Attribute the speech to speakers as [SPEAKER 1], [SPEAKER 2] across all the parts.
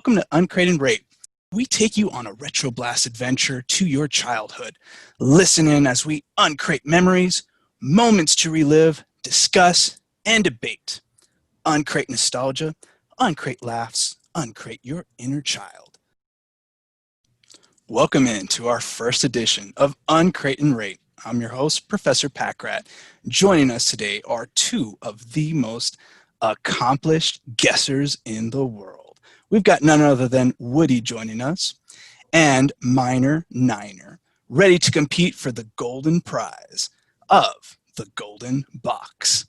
[SPEAKER 1] welcome to Uncrate and Rate. We take you on a retro blast adventure to your childhood. Listen in as we uncrate memories, moments to relive, discuss, and debate. Uncrate nostalgia, uncrate laughs, uncrate your inner child. Welcome in to our first edition of Uncrate and Rate. I'm your host, Professor Pac Rat. Joining us today are two of the most accomplished guessers in the world. We've got none other than Woody joining us and Minor Niner, ready to compete for the golden prize of the Golden Box.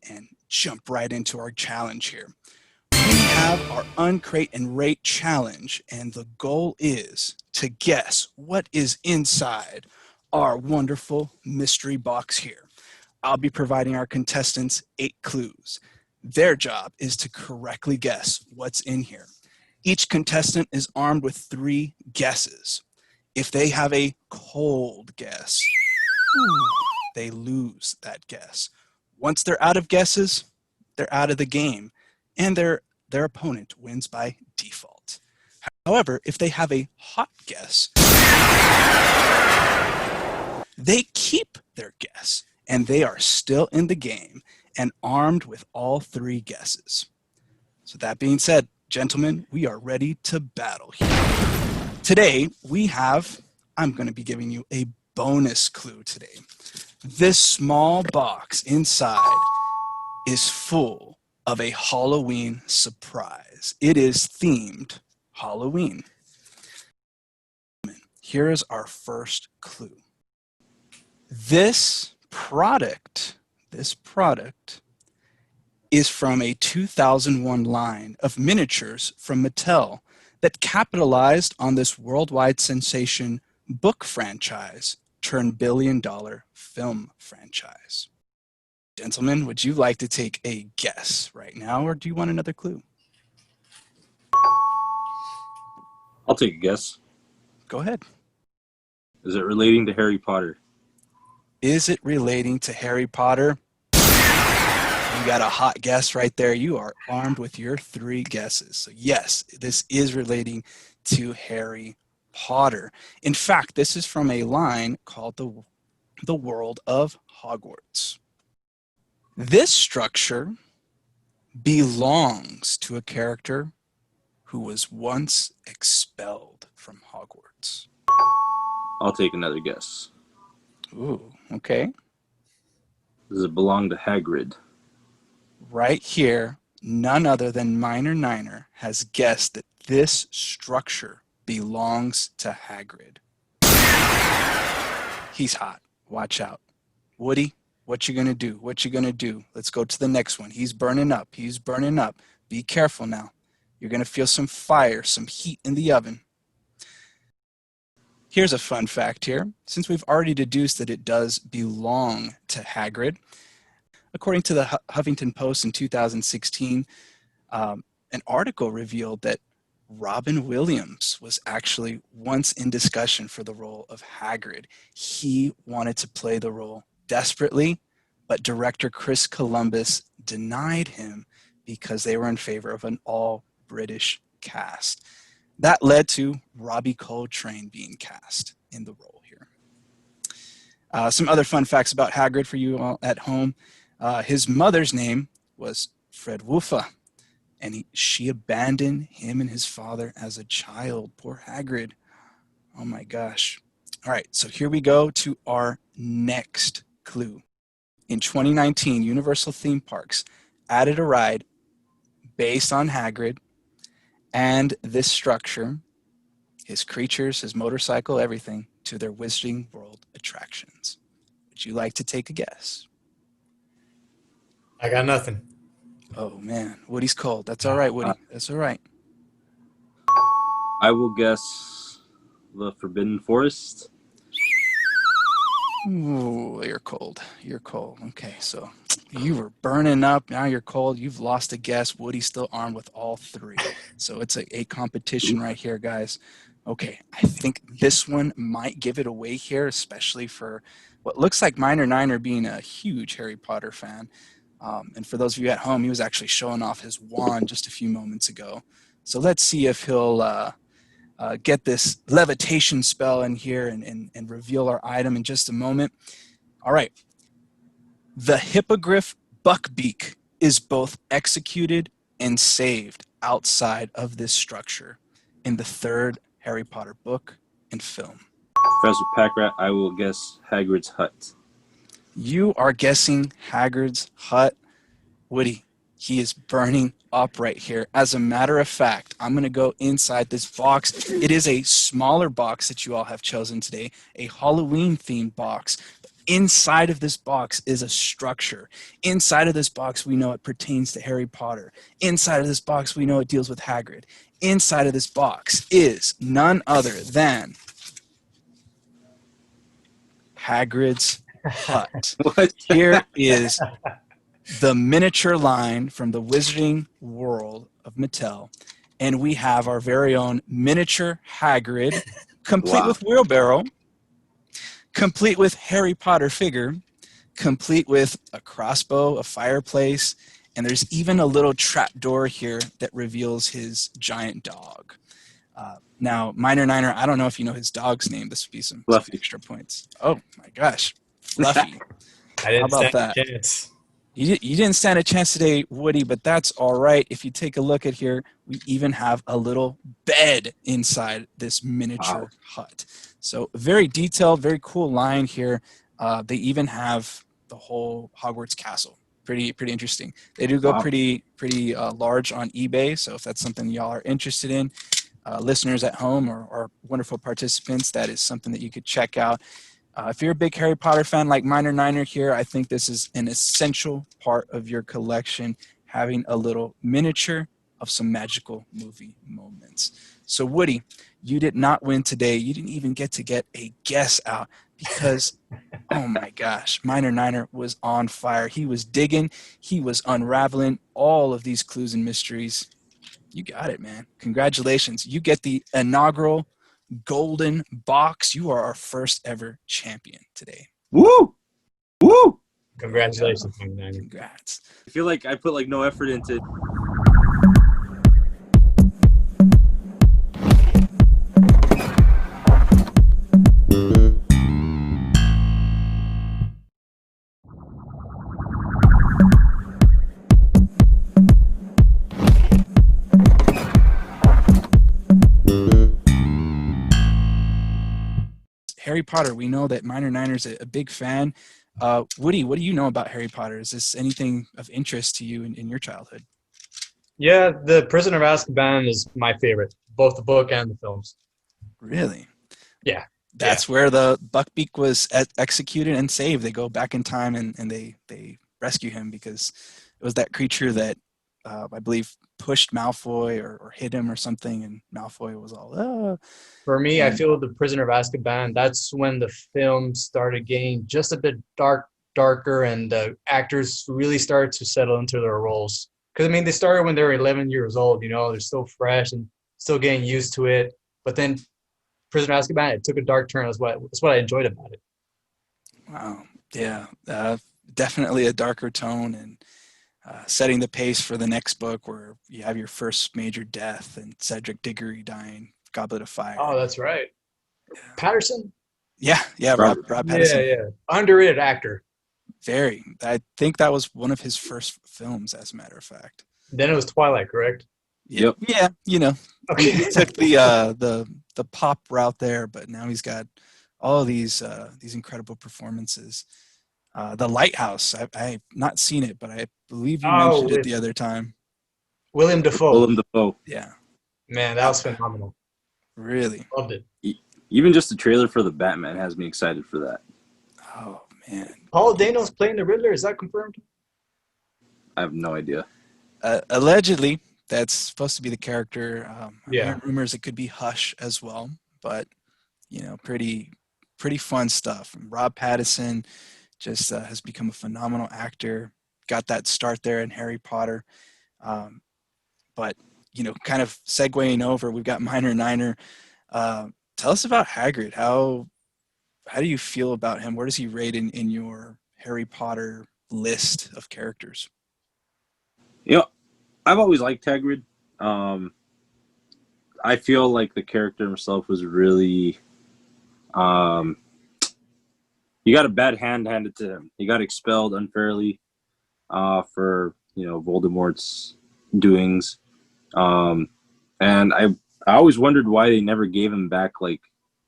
[SPEAKER 1] And jump right into our challenge here. We have our Uncrate and Rate challenge, and the goal is to guess what is inside our wonderful mystery box here. I'll be providing our contestants 8 clues. Their job is to correctly guess what's in here. Each contestant is armed with 3 guesses. If they have a cold guess, they lose that guess. Once they're out of guesses, they're out of the game, and their opponent wins by default. However, if they have a hot guess, they keep their guess, and they are still in the game and armed with all 3 guesses. So that being said, gentlemen, we are ready to battle here. Today, I'm going to be giving you a bonus clue today. This small box inside is full of a Halloween surprise. It is themed Halloween. Here is our first clue. This product is from a 2001 line of miniatures from Mattel that capitalized on this worldwide sensation book franchise turned billion-dollar film franchise. Gentlemen, would you like to take a guess right now, or do you want another clue?
[SPEAKER 2] I'll take a guess.
[SPEAKER 1] Go ahead.
[SPEAKER 2] Is it relating to Harry Potter?
[SPEAKER 1] Is it relating to Harry Potter? You got a hot guess right there. You are armed with your 3 guesses. So yes, this is relating to Harry Potter. In fact, this is from a line called the World of Hogwarts. This structure belongs to a character who was once expelled from Hogwarts.
[SPEAKER 2] I'll take another guess.
[SPEAKER 1] Ooh, okay.
[SPEAKER 2] Does it belong to Hagrid?
[SPEAKER 1] Right here, none other than Minor Niner has guessed that this structure belongs to Hagrid. He's hot. Watch out. Woody, what you gonna do? What you gonna do? Let's go to the next one. He's burning up. He's burning up. Be careful now. You're gonna feel some fire, some heat in the oven. Here's a fun fact here. Since we've already deduced that it does belong to Hagrid, according to the Huffington Post in 2016, an article revealed that Robin Williams was actually once in discussion for the role of Hagrid. He wanted to play the role desperately, but director Chris Columbus denied him because they were in favor of an all-British cast. That led to Robbie Coltrane being cast in the role here. Some other fun facts about Hagrid for you all at home. His mother's name was Fredwulfa, and she abandoned him and his father as a child. Poor Hagrid. Oh my gosh. All right, so here we go to our next clue. In 2019, Universal Theme Parks added a ride based on Hagrid and this structure, his creatures, his motorcycle, everything, to their Wizarding World attractions. Would you like to take a guess?
[SPEAKER 3] I got nothing.
[SPEAKER 1] Oh man, Woody's cold. That's all right, Woody. That's all right.
[SPEAKER 2] I will guess the Forbidden Forest.
[SPEAKER 1] Ooh, you're cold. You're cold. Okay, so you were burning up. Now you're cold. You've lost a guess. Woody's still armed with all 3. So it's a competition right here, guys. Okay, I think this one might give it away here, especially for what looks like Minor Niner being a huge Harry Potter fan. And for those of you at home, he was actually showing off his wand just a few moments ago. So let's see if he'll get this levitation spell in here and reveal our item in just a moment. All right. The hippogriff buckbeak is both executed and saved outside of this structure in the third Harry Potter book and film.
[SPEAKER 2] Professor Pac Rat, I will guess Hagrid's hut.
[SPEAKER 1] You are guessing Hagrid's hut. Woody, he is burning up right here. As a matter of fact, I'm going to go inside this box. It is a smaller box that you all have chosen today, a Halloween-themed box. Inside of this box is a structure. Inside of this box, we know it pertains to Harry Potter. Inside of this box, we know it deals with Hagrid. Inside of this box is none other than Hagrid's hut.
[SPEAKER 2] What?
[SPEAKER 1] Here is the miniature line from the Wizarding World of Mattel, and we have our very own miniature Hagrid, complete
[SPEAKER 2] Wow.
[SPEAKER 1] with wheelbarrow, complete with Harry Potter figure, complete with a crossbow, a fireplace, and there's even a little trap door here that reveals his giant dog. Now, Minor Niner, I don't know if you know his dog's name. This would be some
[SPEAKER 2] Fluffy.
[SPEAKER 1] extra points. Oh my gosh, Fluffy.
[SPEAKER 3] I didn't
[SPEAKER 1] How about
[SPEAKER 3] stand
[SPEAKER 1] that?
[SPEAKER 3] a chance.
[SPEAKER 1] You didn't stand a chance today, Woody, but that's all right. If you take a look at here, we even have a little bed inside this miniature
[SPEAKER 2] Wow.
[SPEAKER 1] hut. So very detailed, very cool line here. They even have the whole Hogwarts castle. Pretty interesting. They do go
[SPEAKER 2] Wow.
[SPEAKER 1] pretty large on eBay. So if that's something y'all are interested in, listeners at home or wonderful participants, that is something that you could check out. If you're a big Harry Potter fan like Minor Niner here, I think this is an essential part of your collection, having a little miniature of some magical movie moments. So Woody, you did not win today. You didn't even get a guess out because, oh my gosh, Minor Niner was on fire. He was digging. He was unraveling all of these clues and mysteries. You got it, man. Congratulations. You get the inaugural golden box. You are our first ever champion today.
[SPEAKER 2] Woo! Woo!
[SPEAKER 3] Congratulations, Young Niner.
[SPEAKER 1] Congrats.
[SPEAKER 2] I feel like I put like no effort into.
[SPEAKER 1] Harry Potter, we know that Minor Niner's a big fan. Woody, what do you know about Harry Potter? Is this anything of interest to you in your childhood?
[SPEAKER 3] Yeah, The Prisoner of Azkaban is my favorite, both the book and the films.
[SPEAKER 1] Really?
[SPEAKER 3] Yeah.
[SPEAKER 1] That's where the Buckbeak was executed and saved. They go back in time and they rescue him because it was that creature that I believe pushed Malfoy or hit him or something, and Malfoy was all, "Ah."
[SPEAKER 3] For me, I
[SPEAKER 1] And-
[SPEAKER 3] feel The Prisoner of Azkaban, that's when the film started getting just a bit darker, and the actors really started to settle into their roles. Because, I mean, they started when they were 11 years old, you know, they're still fresh and still getting used to it. But then Prisoner of Azkaban, it took a dark turn. That's what I enjoyed about it.
[SPEAKER 1] Wow. Yeah. Definitely a darker tone and setting the pace for the next book where you have your first major death and Cedric Diggory dying, Goblet of Fire.
[SPEAKER 3] Oh, that's right. Patterson?
[SPEAKER 1] Yeah. Rob Pattinson.
[SPEAKER 3] Yeah. Underrated actor.
[SPEAKER 1] Very. I think that was one of his first films, as a matter of fact.
[SPEAKER 3] Then it was Twilight, correct?
[SPEAKER 2] Yep.
[SPEAKER 1] Yeah, you know,
[SPEAKER 3] Okay.
[SPEAKER 1] he took the pop route there, but now he's got all of these incredible performances. The Lighthouse, I've not seen it, but I believe you mentioned it the other time.
[SPEAKER 3] William Dafoe.
[SPEAKER 2] Willem Dafoe.
[SPEAKER 1] Yeah,
[SPEAKER 3] Man, that was phenomenal.
[SPEAKER 1] really.
[SPEAKER 3] Loved it.
[SPEAKER 2] Even just the trailer for the Batman has me excited for that.
[SPEAKER 1] Oh man.
[SPEAKER 3] Paul Dano's playing the Riddler. Is that confirmed?
[SPEAKER 2] I have no idea.
[SPEAKER 1] Allegedly, that's supposed to be the character. I'm
[SPEAKER 3] Yeah.
[SPEAKER 1] hearing rumors it could be Hush as well, but you know, pretty fun stuff. And Rob Pattinson just has become a phenomenal actor. Got that start there in Harry Potter, but you know, kind of segueing over, we've got Minor Niner. Tell us about Hagrid. How do you feel about him? Where does he rate in your Harry Potter list of characters?
[SPEAKER 2] You know, I've always liked Hagrid. Um, I feel like the character himself was really. Um, he got a bad hand handed to him. He got expelled unfairly for Voldemort's doings. Um, and I always wondered why they never gave him back like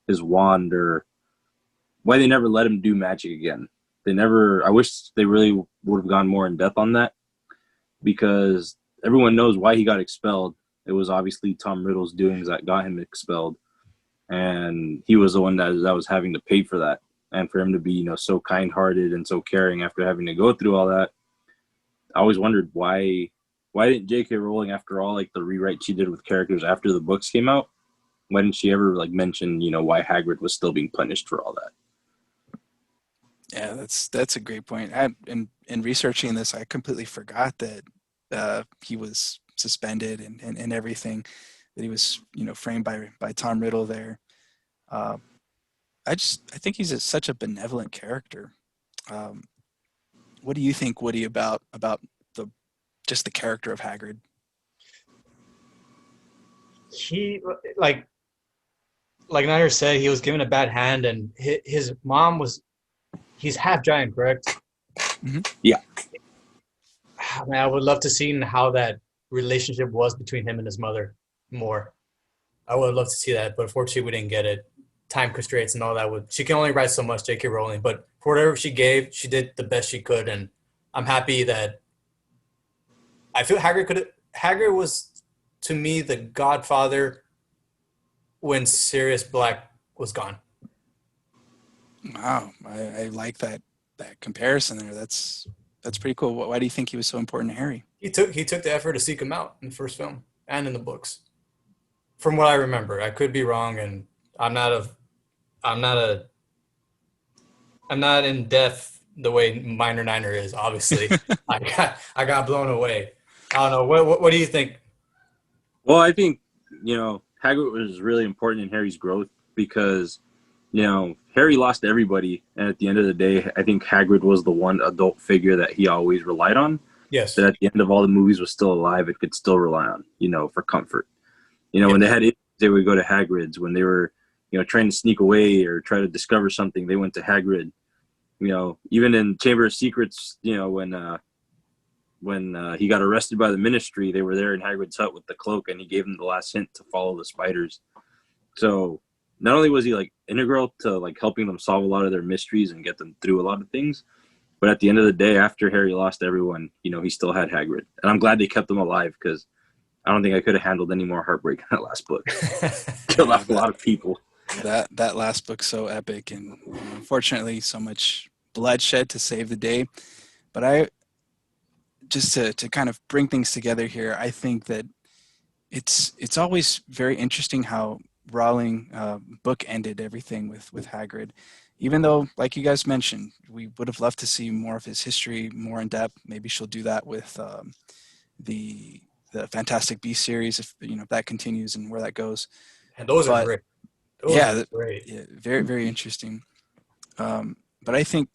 [SPEAKER 2] his wand, or why they never let him do magic again. They never. I wish they really would have gone more in depth on that, because everyone knows why he got expelled. It was obviously Tom Riddle's doings that got him expelled, and he was the one that was having to pay for that. And for him to be so kind-hearted and so caring after having to go through all that, I always wondered why didn't J.K. Rowling, after all like the rewrite she did with characters after the books came out, why didn't she ever like mention why Hagrid was still being punished for all that?
[SPEAKER 1] Yeah, that's a great point. In researching this, I completely forgot that he was suspended and everything, that he was framed by Tom Riddle there. Uh, I think he's such a benevolent character. Um, what do you think, Woody, about the just the character of Hagrid?
[SPEAKER 3] He like Niner said, he was given a bad hand, and his mom was he's half giant, correct?
[SPEAKER 1] Hmm.
[SPEAKER 2] Yeah.
[SPEAKER 3] Ah, man, I would love to see how that relationship was between him and his mother more. I would love to see that, but unfortunately, we didn't get it. Time constraints and all that. She can only write so much, J.K. Rowling. But for whatever she gave, she did the best she could, and I'm happy that I feel Hagrid was to me the godfather when Sirius Black was gone.
[SPEAKER 1] Wow, I like that comparison there. That's pretty cool. Why do you think he was so important to Harry?
[SPEAKER 3] He took the effort to seek him out in the first film and in the books. From what I remember, I could be wrong, and I'm not a I'm not a I'm not in depth the way Minor Niner is. Obviously, I got blown away. I don't know. What do you think?
[SPEAKER 2] Well, I think Hagrid was really important in Harry's growth, because Harry lost everybody, and at the end of the day, I think Hagrid was the one adult figure that he always relied on.
[SPEAKER 3] Yes.
[SPEAKER 2] That at the end of all the movies was still alive, it could still rely on, for comfort. When they
[SPEAKER 3] Yes.
[SPEAKER 2] had issues, they would go to Hagrid's. When they were, trying to sneak away or try to discover something, they went to Hagrid. Even in Chamber of Secrets, when he got arrested by the Ministry, they were there in Hagrid's hut with the cloak, and he gave them the last hint to follow the spiders. So not only was he like integral to like helping them solve a lot of their mysteries and get them through a lot of things, but at the end of the day, after Harry lost everyone, he still had Hagrid, and I'm glad they kept him alive, because I don't think I could have handled any more heartbreak in that last book. Killed
[SPEAKER 1] Yeah,
[SPEAKER 2] off a lot of people.
[SPEAKER 1] that last book's so epic, and unfortunately, so much bloodshed to save the day. But I just to kind of bring things together here, I think that it's always very interesting how Rowling book ended everything with Hagrid. Even though, like you guys mentioned, we would have loved to see more of his history, more in depth. Maybe she'll do that with the Fantastic Beasts series, if that continues and where that goes.
[SPEAKER 3] And those are
[SPEAKER 1] But
[SPEAKER 3] great. Those
[SPEAKER 1] yeah,
[SPEAKER 3] are great.
[SPEAKER 1] yeah, very very interesting. But I think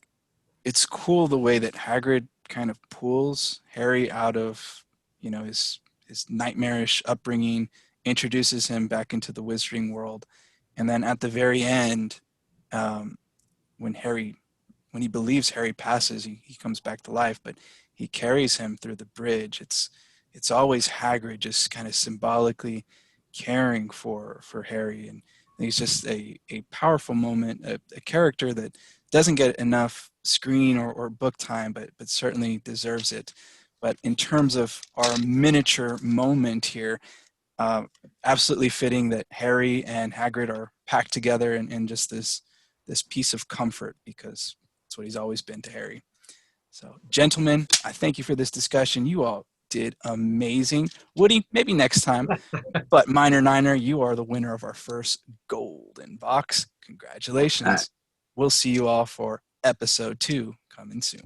[SPEAKER 1] it's cool the way that Hagrid kind of pulls Harry out of his nightmarish upbringing, introduces him back into the wizarding world, and then at the very end, um, when Harry when he believes Harry passes, he comes back to life, but he carries him through the bridge. It's always Hagrid just kind of symbolically caring for Harry, and he's just a powerful moment, a character that doesn't get enough screen or book time, but certainly deserves it. But in terms of our miniature moment here, uh, absolutely fitting that Harry and Hagrid are packed together in just this piece of comfort, because that's what he's always been to Harry. So, gentlemen, I thank you for this discussion. You all did amazing. Woody, maybe next time. But Minor Niner, you are the winner of our first golden box. Congratulations. We'll see you all for episode 2 coming soon.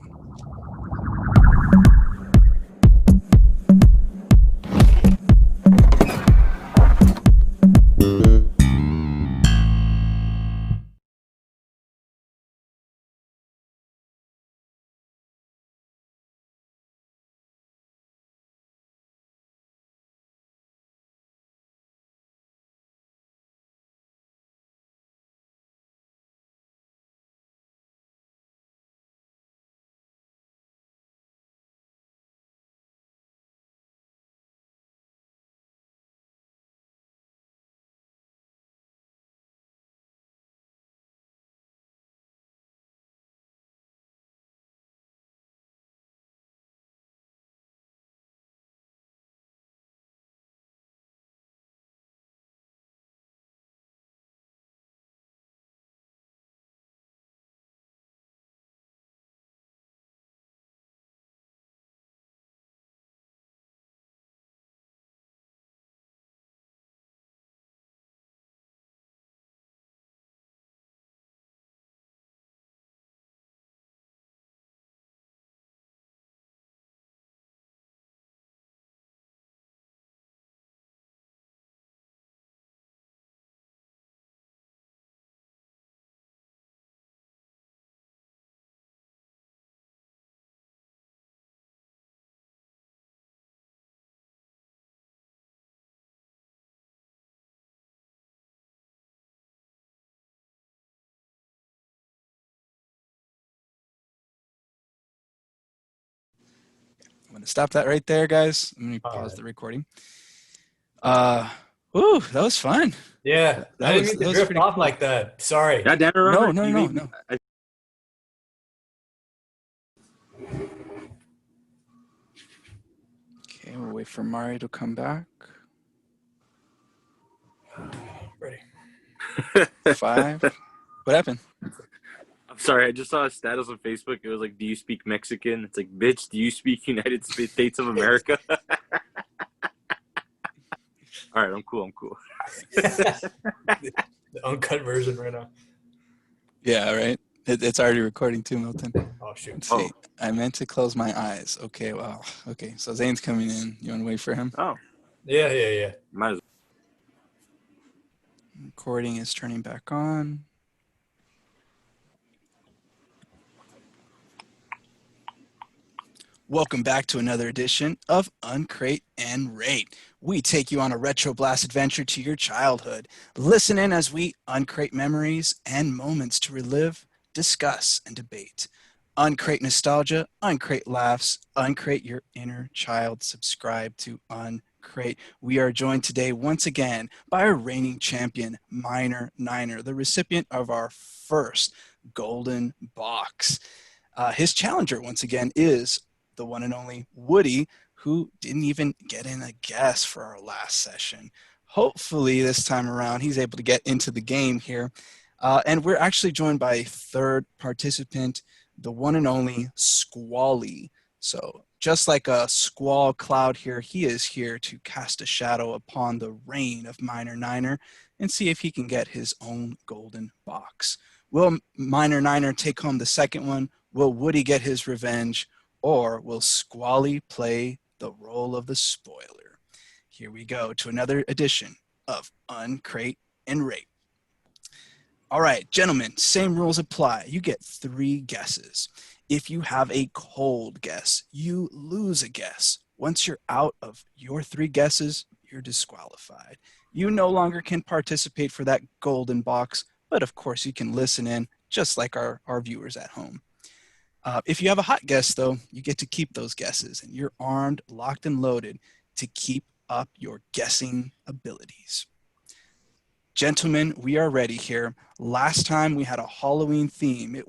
[SPEAKER 1] stop that right there, guys. Let me
[SPEAKER 3] All
[SPEAKER 1] pause
[SPEAKER 3] right.
[SPEAKER 1] the recording. Ooh, that was fun.
[SPEAKER 3] Yeah,
[SPEAKER 1] That
[SPEAKER 3] I didn't
[SPEAKER 1] was
[SPEAKER 3] mean
[SPEAKER 1] that
[SPEAKER 3] to
[SPEAKER 1] was
[SPEAKER 3] drift
[SPEAKER 1] pretty
[SPEAKER 3] off
[SPEAKER 1] cool.
[SPEAKER 3] like that. Sorry.
[SPEAKER 2] God damn it, Robert.
[SPEAKER 1] No,
[SPEAKER 2] You made me-
[SPEAKER 1] no. Okay, we'll wait for Mario to come back.
[SPEAKER 3] Ready.
[SPEAKER 1] 5. What happened?
[SPEAKER 2] I'm sorry, I just saw a status on Facebook. It was like, "Do you speak Mexican?" It's like, "Bitch, do you speak United States of America?" All right, I'm cool.
[SPEAKER 3] The uncut version right now.
[SPEAKER 1] Yeah, right. It's already recording too, Milton.
[SPEAKER 3] Oh shoot.
[SPEAKER 1] Let's see. I meant to close my eyes. Okay, well, okay. So Zane's coming in. You want to wait for him?
[SPEAKER 2] Oh,
[SPEAKER 3] Yeah.
[SPEAKER 2] might as
[SPEAKER 1] Recording is turning back on. Welcome back to another edition of Uncrate and Rate. We take you on a retro blast adventure to your childhood. Listen in as we uncrate memories and moments to relive, discuss, and debate. Uncrate nostalgia, uncrate laughs, uncrate your inner child. Subscribe to Uncrate. We are joined today once again by our reigning champion, Minor Niner, the recipient of our first golden box. His challenger, once again, is the one and only Woody, who didn't even get in a guess for our last session. Hopefully, this time around, he's able to get into the game here. And we're actually joined by a third participant, the one and only Squally. So, just like a squall cloud here, he is here to cast a shadow upon the reign of Minor Niner and see if he can get his own golden box. Will Minor Niner take home the second one? Will Woody get his revenge? Or will Squally play the role of the spoiler? Here we go to another edition of Uncrate and Rate. All right, gentlemen, same rules apply. You get 3 guesses. If you have a cold guess, you lose a guess. Once you're out of your 3 guesses, you're disqualified. You no longer can participate for that golden box, but of course you can listen in just like our viewers at home. If you have a hot guess, though, you get to keep those guesses, and you're armed, locked, and loaded to keep up your guessing abilities. Gentlemen, we are ready here. Last time we had a Halloween theme. It